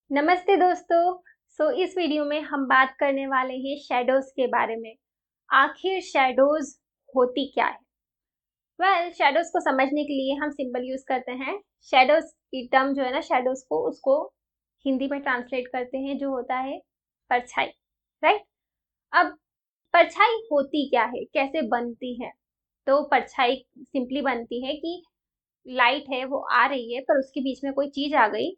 नमस्ते दोस्तों। इस वीडियो में हम बात करने वाले हैं शैडोज के बारे में। आखिर शैडोज होती क्या है? शैडोज को समझने के लिए हम सिंबल यूज करते हैं। शैडोज की टर्म जो है ना, शैडोज को उसको हिंदी में ट्रांसलेट करते हैं, जो होता है परछाई। राइट। अब परछाई होती क्या है, कैसे बनती है? तो परछाई सिंपली बनती है कि लाइट है वो आ रही है, पर उसके बीच में कोई चीज आ गई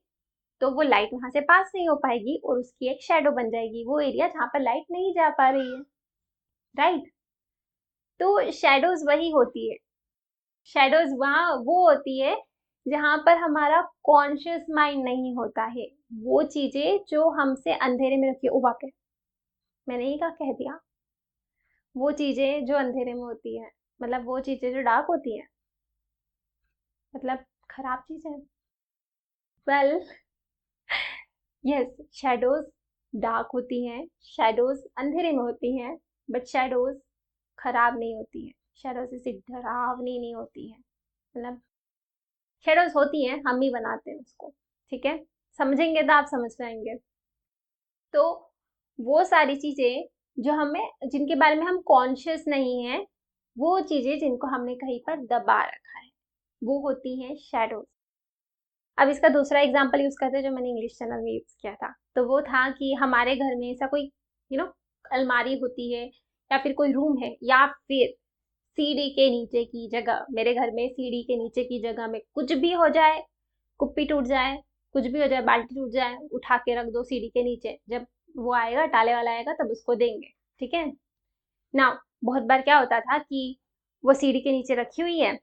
तो वो लाइट वहां से पास नहीं हो पाएगी और उसकी एक शेडो बन जाएगी, वो एरिया जहां पर लाइट नहीं जा पा रही है। राइट। तो शेडोज वही होती है। शेडोज वहां वो होती है जहां पर हमारा कॉन्शियस माइंड नहीं होता है। वो चीजें जो हमसे अंधेरे में रखी है, ओ बाप रे, मैंने ही कहा, कह दिया। वो चीजें जो अंधेरे में होती है, मतलब वो चीजें जो डार्क होती हैं, मतलब खराब चीजें। वेल, यस, शैडोज डार्क होती हैं, शैडोज अंधेरे में होती हैं, बट शैडोज खराब नहीं होती हैं। शैडोज ऐसी डरावनी नहीं होती हैं। मतलब शैडोज होती हैं, हम ही बनाते हैं उसको। ठीक है, समझेंगे तो आप समझ पाएंगे। तो वो सारी चीजें जो हमें, जिनके बारे में हम कॉन्शियस नहीं है, वो चीजें जिनको हमने कहीं पर दबा रखा है, वो होती हैं शैडोज। अब इसका दूसरा एग्जाम्पल यूज करते हैं जो मैंने इंग्लिश चैनल में यूज किया था। तो वो था कि हमारे घर में ऐसा कोई अलमारी होती है, या फिर कोई रूम है, या फिर सीढ़ी के नीचे की जगह। मेरे घर में सीढ़ी के नीचे की जगह में कुछ भी हो जाए, कुप्पी टूट जाए, कुछ भी हो जाए, बाल्टी टूट जाए, उठा के रख दो सीढ़ी के नीचे, जब वो आएगा, टाले वाला आएगा, तब उसको देंगे। ठीक है ना। बहुत बार क्या होता था कि वो सीढ़ी के नीचे रखी हुई है,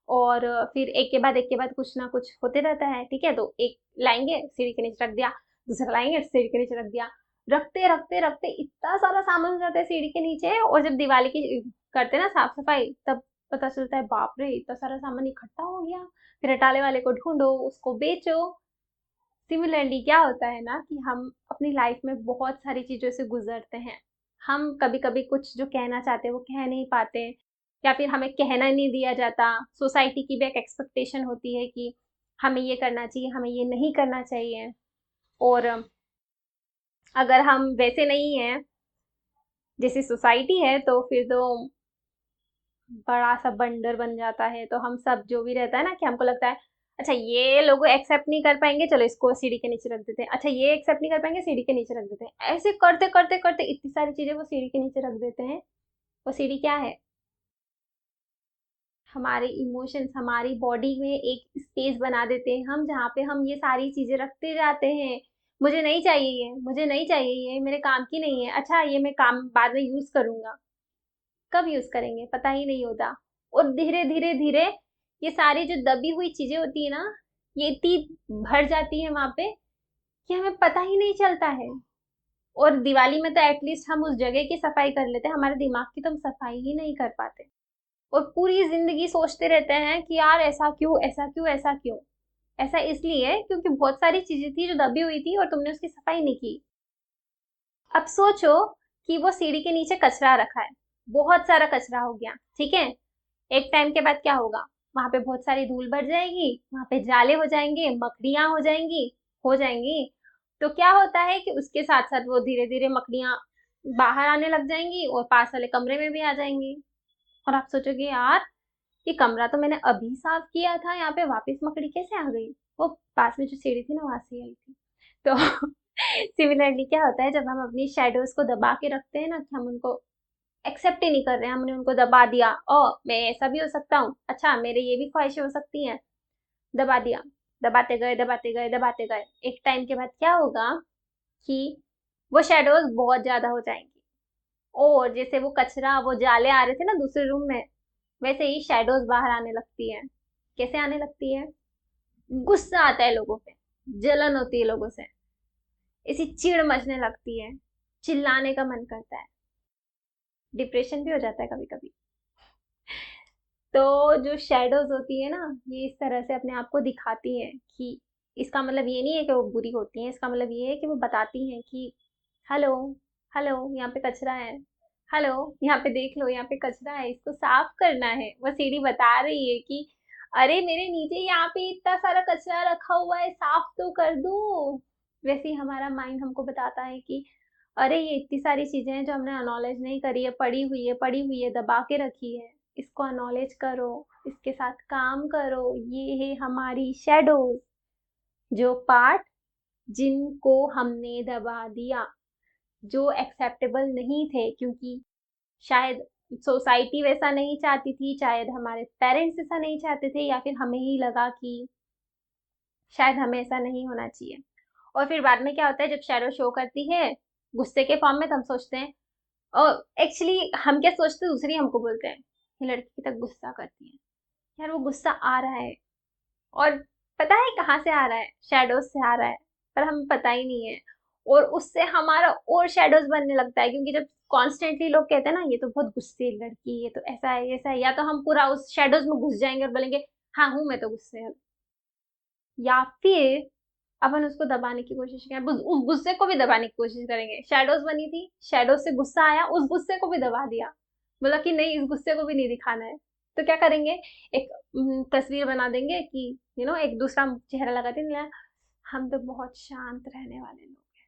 और फिर एक के बाद कुछ ना कुछ होते रहता है। ठीक है, तो एक लाएंगे, सीढ़ी के नीचे रख दिया, दूसरा लाएंगे, सीढ़ी के नीचे रख दिया, रखते रखते रखते इतना सारा सामान हो जाता है सीढ़ी के नीचे, और जब दिवाली की करते ना साफ सफाई, तब पता चलता है बाप रे, इतना सारा सामान इकट्ठा हो गया। फिर हटाने वाले को ढूंढो, उसको बेचो। सिमिलरली क्या होता है ना कि हम अपनी लाइफ में बहुत सारी चीजों से गुजरते हैं। हम कभी कभी कुछ जो कहना चाहते हैं वो कह नहीं पाते, या फिर हमें कहना नहीं दिया जाता। सोसाइटी की भी एक एक्सपेक्टेशन होती है कि हमें ये करना चाहिए, हमें ये नहीं करना चाहिए। और अगर हम वैसे नहीं हैं जैसी सोसाइटी है, तो फिर तो बड़ा सा बंडर बन जाता है। तो हम सब जो भी रहता है ना, कि हमको लगता है अच्छा ये लोग एक्सेप्ट नहीं कर पाएंगे, चलो इसको सीढ़ी के नीचे रख देते हैं, अच्छा ये एक्सेप्ट नहीं कर पाएंगे, सीढ़ी के नीचे रख देते हैं। ऐसे करते करते करते इतनी सारी चीजें वो सीढ़ी के नीचे रख देते हैं। वो सीढ़ी क्या है? हमारे इमोशंस, हमारी बॉडी में एक स्पेस बना देते हैं हम, जहाँ पे हम ये सारी चीजें रखते जाते हैं। मुझे नहीं चाहिए ये, मुझे नहीं चाहिए ये, मेरे काम की नहीं है, अच्छा ये मैं काम बाद में यूज करूंगा। कब यूज करेंगे पता ही नहीं होता। और धीरे धीरे धीरे ये सारी जो दबी हुई चीजें होती है ना, ये इतनी भर जाती है वहां पे कि हमें पता ही नहीं चलता है। और दिवाली में तो एटलीस्ट हम उस जगह की सफाई कर लेते हैं, हमारे दिमाग की तो हम सफाई ही नहीं कर पाते। और पूरी जिंदगी सोचते रहते हैं कि यार ऐसा क्यों, ऐसा क्यों, ऐसा क्यों। ऐसा इसलिए क्योंकि बहुत सारी चीजें थी जो दबी हुई थी और तुमने उसकी सफाई नहीं की। अब सोचो कि वो सीढ़ी के नीचे कचरा रखा है, बहुत सारा कचरा हो गया। ठीक है, एक टाइम के बाद क्या होगा? वहां पे बहुत सारी धूल भर जाएगी, वहां पे जाले हो जाएंगे, मकड़ियां हो जाएंगी। तो क्या होता है कि उसके साथ साथ वो धीरे धीरे मकड़ियां बाहर आने लग जाएंगी और पास वाले कमरे में भी आ जाएंगी। और आप सोचोगे यार, ये कमरा तो मैंने अभी साफ किया था, यहाँ पे वापस मकड़ी कैसे आ गई? वो पास में जो सीढ़ी थी ना, वहां से आई थी। तो सिमिलरली क्या होता है जब हम अपनी शेडोज को दबा के रखते हैं ना, कि हम उनको एक्सेप्ट ही नहीं कर रहे हैं, हमने उनको दबा दिया। ओ, मैं ऐसा भी हो सकता हूँ, अच्छा मेरे ये भी ख्वाहिशें हो सकती हैं, दबा दिया। दबाते गए, दबाते गए, दबाते गए, एक टाइम के बाद क्या होगा कि वो शेडोज बहुत ज्यादा हो जाएंगी। और जैसे वो कचरा, वो जाले आ रहे थे ना दूसरे रूम में, वैसे ही शेडोज बाहर आने लगती है। कैसे आने लगती है? गुस्सा आता है लोगों पे, जलन होती है लोगों से, ऐसी चिढ़ मचने लगती है, चिल्लाने का मन करता है, डिप्रेशन भी हो जाता है कभी कभी। तो जो शैडोज होती है ना, ये इस तरह से अपने आप को दिखाती हैं कि इसका मतलब ये नहीं है कि वो बुरी होती हैं, इसका मतलब ये है कि वो बताती हैं कि हेलो, हेलो यहाँ पे कचरा है, हेलो यहाँ पे देख लो, यहाँ पे कचरा है, इसको साफ करना है। वो सीढ़ी बता रही है कि अरे मेरे नीचे यहाँ पे इतना सारा कचरा रखा हुआ है, साफ तो कर दो। वैसे ही हमारा माइंड हमको बताता है कि अरे ये इतनी सारी चीजें हैं जो हमने अनॉलेज नहीं करी है, पड़ी हुई है, दबा के रखी है, इसको अनॉलेज करो, इसके साथ काम करो। ये है हमारी शेडोज, जो पार्ट जिनको हमने दबा दिया, जो एक्सेप्टेबल नहीं थे, क्योंकि शायद सोसाइटी वैसा नहीं चाहती थी, शायद हमारे पेरेंट्स ऐसा नहीं चाहते थे, या फिर हमें ही लगा कि शायद हमें ऐसा नहीं होना चाहिए। और फिर बाद में क्या होता है, जब शैडो शो करती है गुस्से के फॉर्म में, तो हम सोचते हैं, और एक्चुअली हम क्या सोचते हैं, दूसरी हमको बोलते हैं ये लड़की तक गुस्सा करती है, यार वो गुस्सा आ रहा है, और पता है कहाँ से आ रहा है, शैडोज से आ रहा है, पर हमें पता ही नहीं है। और उससे हमारा और शैडोज बनने लगता है, क्योंकि जब कॉन्स्टेंटली लोग कहते हैं ना ये तो बहुत गुस्से लड़की, ये तो ऐसा है ऐसा है, या तो हम पूरा उस शैडोज में घुस जाएंगे और बोलेंगे हाँ हूं मैं तो गुस्से है, या फिर अपन उसको दबाने की कोशिश करें, उस गुस्से को भी दबाने की कोशिश करेंगे। शैडोज बनी थी, शैडोज से गुस्सा आया, उस गुस्से को भी दबा दिया, बोला कि नहीं इस गुस्से को भी नहीं दिखाना है। तो क्या करेंगे, एक तस्वीर बना देंगे कि एक दूसरा चेहरा लगा देंगे, हम तो बहुत शांत रहने वाले लोग हैं,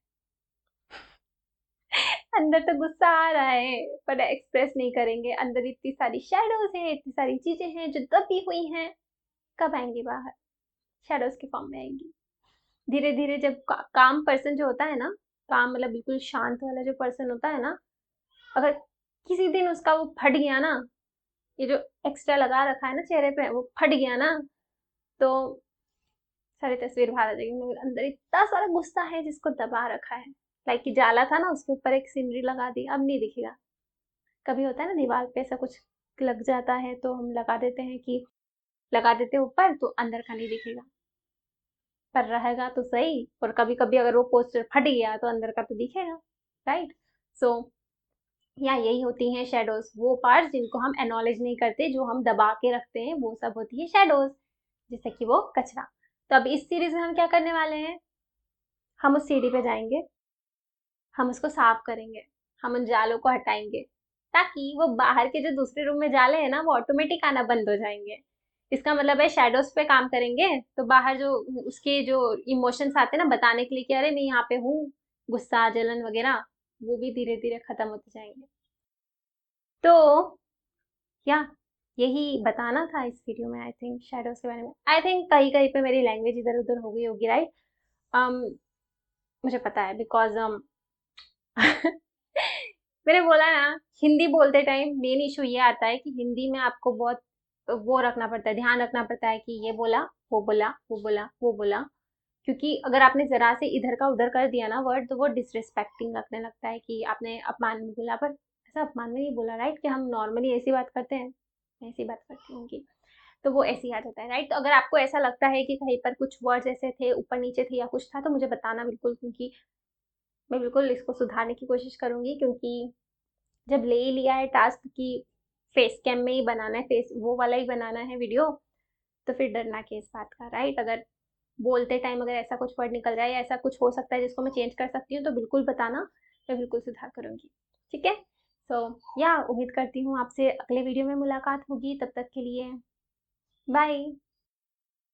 अंदर तो गुस्सा आ रहा है पर एक्सप्रेस नहीं करेंगे, अंदर इतनी सारी शैडोज हैं, इतनी सारी चीजें हैं जो दबी हुई हैं, कब आएंगी बाहर, शैडोज के फॉर्म में आएंगी। धीरे धीरे जब काम पर्सन जो होता है ना, काम मतलब बिल्कुल शांत वाला जो पर्सन होता है ना, अगर किसी दिन उसका वो फट गया ना, ये जो एक्स्ट्रा लगा रखा है ना चेहरे पे, वो फट गया ना, तो सारी तस्वीर बाहर आ जाएगी, मगर अंदर इतना सारा गुस्सा है जिसको दबा रखा है। लाइक कि जाला था ना, उसके ऊपर एक सीनरी लगा दी, अब नहीं दिखेगा। कभी होता है ना दीवार पे ऐसा कुछ लग जाता है तो हम लगा देते हैं कि लगा देते हैं ऊपर, तो अंदर का नहीं दिखेगा, पर रहेगा तो सही। और कभी कभी अगर वो पोस्टर फट गया तो अंदर का तो दिखेगा, राइट। सो या यही होती हैं शेडोज, वो पार्ट जिनको हम एक्नॉलेज नहीं करते, जो हम दबा के रखते हैं, वो सब होती है शेडोज, जैसे कि वो कचरा। तो अब इस सीरीज में हम क्या करने वाले हैं, हम उस सीढ़ी पे जाएंगे, हम उसको साफ करेंगे, हम उन जालों को हटाएंगे, ताकि वो बाहर के जो दूसरे रूम में जाले हैं ना, वो ऑटोमेटिक आना बंद हो जाएंगे। इसका मतलब है शेडोज पे काम करेंगे तो बाहर जो उसके जो इमोशंस आते हैं ना बताने के लिए कि अरे मैं यहाँ पे हूँ, गुस्सा जलन वगैरह, वो भी धीरे धीरे खत्म होते जाएंगे। तो या यही बताना था इस वीडियो में, आई थिंक शेडोज के बारे में। आई थिंक कहीं कहीं पे मेरी लैंग्वेज इधर उधर हो गई होगी, राइट। मुझे पता है, बिकॉज मैंने बोला ना, हिंदी बोलते टाइम मेन इशू ये आता है कि हिंदी में आपको बहुत वो रखना पड़ता है, ध्यान रखना पड़ता है कि ये बोला, वो बोला, वो बोला, वो बोला, क्योंकि अगर आपने जरा से इधर का उधर कर दिया ना वर्ड, तो वो डिसरिस्पेक्टिंग लगने लगता है कि आपने अपमान में बोला, पर ऐसा अपमान में नहीं बोला, राइट, कि हम नॉर्मली ऐसी बात करते हैं, मैं ऐसी बात करती हूँ कि, तो वो ऐसे ही आ जाता है, राइट। तो अगर आपको ऐसा लगता है कि कहीं पर कुछ वर्ड्स ऐसे थे, ऊपर नीचे थे या कुछ था, तो मुझे बताना बिल्कुल, क्योंकि मैं बिल्कुल इसको सुधारने की कोशिश करूंगी, क्योंकि जब ले ही लिया है टास्क की फेस कैम में ही बनाना है, फेस वो वाला ही बनाना है वीडियो, तो फिर डरना क्या इस बात का, राइट। अगर बोलते टाइम अगर ऐसा कुछ वर्ड निकल जाए या ऐसा कुछ हो सकता है जिसको मैं चेंज कर सकती हूँ, तो बिल्कुल बताना, मैं बिल्कुल सुधार करूंगी, ठीक है। सो या उम्मीद करती हूँ आपसे अगले वीडियो में मुलाकात होगी, तब तक के लिए बाय।